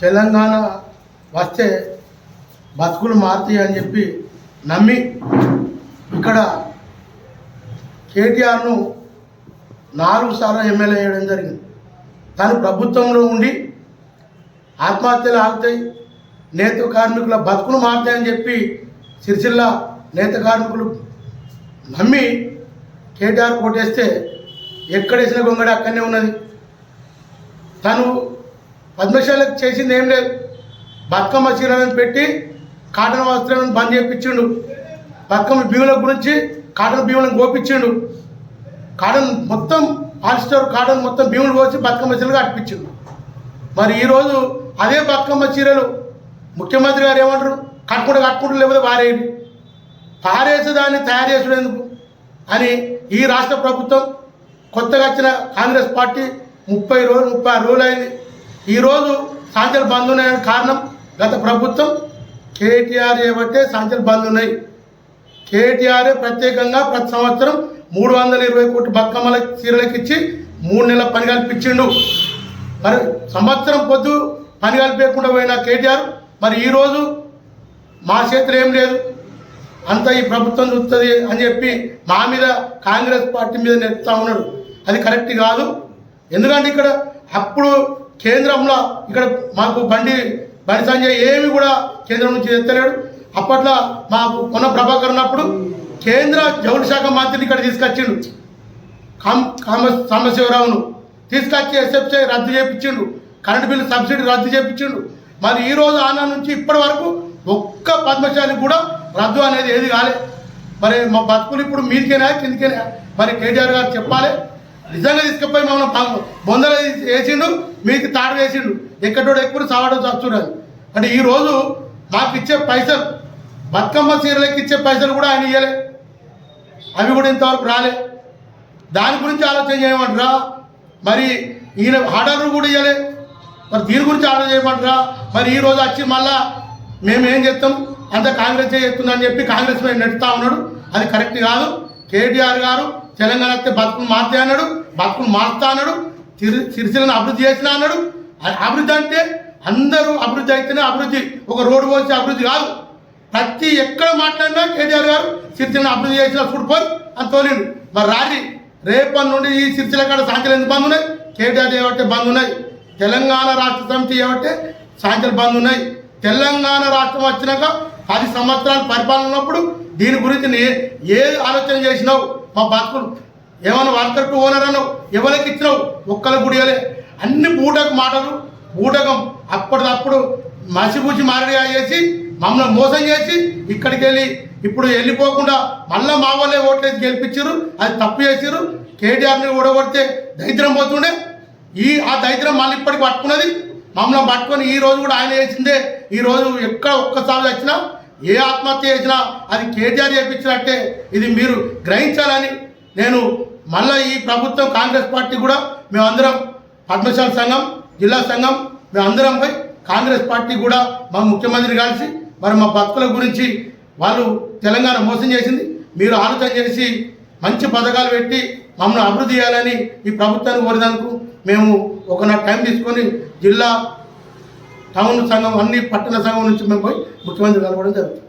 తెలంగాణ వస్తే బతుకులు మారుతాయి అని చెప్పి నమ్మి ఇక్కడ కేటీఆర్ను 4 సార్లు ఎమ్మెల్యే చేయడం జరిగింది. తను ప్రభుత్వంలో ఉండి ఆత్మహత్యలు ఆగుతాయి, నేత కార్మికుల బతుకులు మారుతాయని చెప్పి సిరిసిల్ల నేత కార్మికులు నమ్మి కేటీఆర్ కోటేస్తే ఎక్కడేసిన గొంగడి అక్కడనే ఉన్నది. తను పద్మశాలకు చేసింది ఏం లేదు. బతుకమ్మ చీరలను పెట్టి కాటన్ వస్త్రాలను బంద్ చేయించిండు. బతుకమ్మ భీముల గురించి కాటన్ భీములను గోపించిండు. కాటన్ మొత్తం పాలిస్టర్ కాటన్ మొత్తం భీములు కోసి బతుకమ్మ చీరలుగా అర్పించిండు. మరి ఈరోజు అదే బతుకమ్మ చీరలు ముఖ్యమంత్రి గారు ఏమంటారు, కట్టుకుంటూ లేకపోతే పారేసేదాన్ని తయారు చేసుడేందుకు అని ఈ రాష్ట్ర ప్రభుత్వం కొత్తగా వచ్చిన కాంగ్రెస్ పార్టీ 36 రోజులు అయింది. ఈరోజు సాంచలు బంద్ ఉన్నాయని కారణం గత ప్రభుత్వం కేటీఆర్ చేయబట్టే సాంచలు బంద్ ఉన్నాయి. కేటీఆర్ ప్రత్యేకంగా ప్రతి సంవత్సరం 320 కోట్ల బతుకమ్మల చీరలకు ఇచ్చి 3 నెలల పని కల్పించిండు. మరి సంవత్సరం పొద్దు పని కల్పించకుండా పోయిన కేటీఆర్ మరి ఈరోజు మా చేతులు ఏం లేదు, అంతా ఈ ప్రభుత్వం చూస్తుంది అని చెప్పి మా మీద కాంగ్రెస్ పార్టీ మీద నెడుతూ ఉన్నాడు. అది కరెక్ట్ కాదు. ఎందుకంటే ఇక్కడ అప్పుడు కేంద్రంలో ఇక్కడ మాకు బండి సంజయ్ ఏమి కూడా కేంద్రం నుంచి ఎత్తలేడు. అప్పట్లో మాకు కొన్న ప్రభాకర్ ఉన్నప్పుడు కేంద్ర జౌళి శాఖ మంత్రిని ఇక్కడ తీసుకొచ్చిండు, సాంబశివరావును తీసుకొచ్చి ఎస్ఎఫ్ఐ రద్దు చేయించిండు, కరెంటు బిల్లు సబ్సిడీ రద్దు చేయించిండు. మరి ఈరోజు ఆనా నుంచి ఇప్పటి వరకు ఒక్క పద్మశాలికి కూడా రద్దు అనేది ఏది కాలే. మరి మా బతుకులు ఇప్పుడు మీదికేనా కిందికేనా? మరి కేటీఆర్ గారు చెప్పాలి. నిజంగా తీసుకుపోయి మమ్మల్ని బొందలు వేసిండు, మీకు తాడు వేసిండు, ఎక్కడోడు ఎక్కువ సావాడు చచ్చుడు. అంటే ఈరోజు మాకు ఇచ్చే పైసలు, బతుకమ్మ చీరలకి ఇచ్చే పైసలు కూడా ఆయన ఇవ్వలే, అవి కూడా ఇంతవరకు రాలే. దాని గురించి ఆలోచన చేయమంటారా? మరి ఈయన ఆర్డర్లు కూడా ఇవ్వలే, మరి దీని గురించి ఆలోచన చేయమంటారా? మరి ఈరోజు వచ్చి మళ్ళా మేము ఏం చేస్తాం, అంత కాంగ్రెస్ చేస్తుందని చెప్పి కాంగ్రెస్ మీద నెట్టుతా ఉన్నాడు. అది కరెక్ట్ కాదు. కేటీఆర్ గారు తెలంగాణ వస్తే బతుకులు మారుతా అన్నాడు, బతుకులు మారుతా అన్నాడు, సిరిసిల్లను అభివృద్ధి చేసినా అన్నాడు. అభివృద్ధి అంటే అందరూ అభివృద్ధి అయితేనే అభివృద్ధి, ఒక రోడ్డు పోసి అభివృద్ధి కాదు. ప్రతి ఎక్కడ మాట్లాడినా కేటీఆర్ గారు సిరిసిల్లను అభివృద్ధి చేసిన చూడిపోయి అని తోలిండు. మరి రాజీ రేపటి నుండి ఈ సిరిసిల్ల కాడ సాంచలు ఎందుకు బంద్ ఉన్నాయి? కేటీఆర్ ఏమంటే బంద్ ఉన్నాయి. తెలంగాణ రాష్ట్ర సమితి ఏమంటే సాంచలు బంద్ ఉన్నాయి. తెలంగాణ రాష్ట్రం వచ్చినాక 10 సంవత్సరాలు పరిపాలన ఉన్నప్పుడు దీని గురించి ఏ ఆలోచన చేసినావు? మా బతుకులు ఏమైనా వర్కర్ టు ఓనర్ అన్నావు, ఎవరికి ఇచ్చినావు? ఒక్కరికి గుడియలే. అన్ని బూటకు మాటలు, బూటకం. అప్పటిదప్పుడు మసిపూచి మారడిగా చేసి మమ్మల్ని మోసం చేసి ఇక్కడికి వెళ్ళి ఇప్పుడు వెళ్ళిపోకుండా మళ్ళీ మా వాళ్ళే ఓట్లేసి గెలిపించారు. అది తప్పు చేసారు. కేటీఆర్ని ఓడగొడితే దరిద్రం పోతుండే. ఆ దరిద్రం మళ్ళీ ఇప్పటికి పట్టుకున్నది. మమ్మల్ని పట్టుకొని ఈ రోజు కూడా ఆయన చేసిందే. ఈరోజు ఎక్కడ ఒక్కసారి వచ్చినా ఏ ఆత్మహత్య చేసినా అది కేటీఆర్ చేయించినట్టే. ఇది మీరు గ్రహించాలని నేను మళ్ళీ ఈ ప్రభుత్వం కాంగ్రెస్ పార్టీ కూడా మేమందరం పద్మశాల సంఘం, జిల్లా సంఘం మేమందరం పోయి కాంగ్రెస్ పార్టీ కూడా మా ముఖ్యమంత్రి కలిసి మరి మా బతుకుల గురించి వాళ్ళు తెలంగాణ మోసం చేసింది, మీరు ఆలోచన చేసి మంచి పథకాలు పెట్టి మమ్మల్ని అభివృద్ధి చేయాలని ఈ ప్రభుత్వాన్ని కోరినందుకు మేము ఒకనాడు టైం తీసుకొని జిల్లా, టౌన్ సంఘం, అన్ని పట్టణ సంఘం నుంచి మేము పోయి ముఖ్యమంత్రి కలవడం జరుగుతుంది.